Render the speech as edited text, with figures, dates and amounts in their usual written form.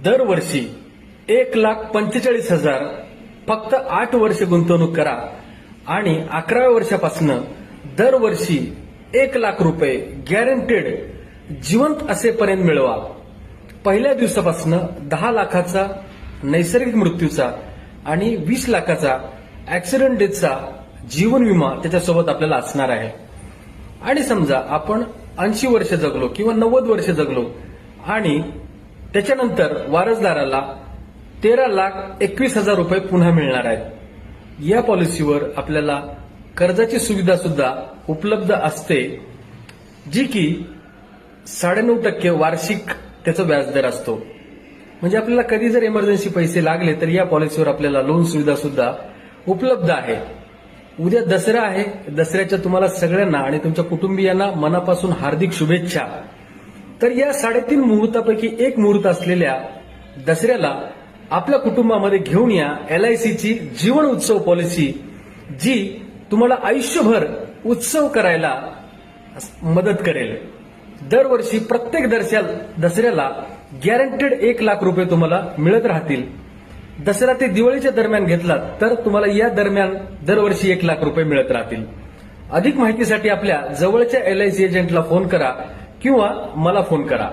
दरवर्षी 1,45,000 फक्त 8 वर्ष गुंतवणूक करा आणि 11व्या वर्षापासून दरवर्षी 1,00,000 रुपये गॅरंटेड जिवंत असेपर्यंत मिळवा. पहिल्या दिवसापासून 10 लाखाचा नैसर्गिक मृत्यूचा आणि 20 लाखाचा ऍक्सिडेंट डेथचा जीवन विमा त्याच्यासोबत आपल्याला असणार आहे. आणि समजा आपण 80 वर्ष जगलो किंवा 90 वर्ष जगलो आणि त्याच्यानंतर वारसदाराला 13,21,000 रुपये पुन्हा मिळणार आहेत. या पॉलिसीवर आपल्याला कर्जाची सुविधा सुद्धा उपलब्ध असते, जी की 9.5% वार्षिक त्याचा व्याजदर असतो. म्हणजे आपल्याला कधी जर इमर्जन्सी पैसे लागले तर या पॉलिसीवर आपल्याला लोन सुविधा सुद्धा उपलब्ध आहे. उद्या दसरा आहे. दसऱ्याच्या तुम्हाला सगळ्यांना आणि तुमच्या कुटुंबियांना मनापासून हार्दिक शुभेच्छा. तर या 3.5 मुहूर्तापैकी एक मुहूर्त असलेल्या दसऱ्याला आपल्या कुटुंबामध्ये घेऊन या LICची जीवन उत्सव पॉलिसी, जी तुम्हाला आयुष्यभर उत्सव करायला मदत करेल. दरवर्षी प्रत्येक दसऱ्याला गॅरंटेड 1,00,000 रुपये तुम्हाला मिळत राहतील. दसरा ते दिवाळीच्या दरम्यान घेतलात तर तुम्हाला या दरम्यान दरवर्षी 1,00,000 रुपये मिळत राहतील. अधिक माहितीसाठी आपल्या जवळच्या LIC एजंटला फोन करा किंवा मला फोन करा.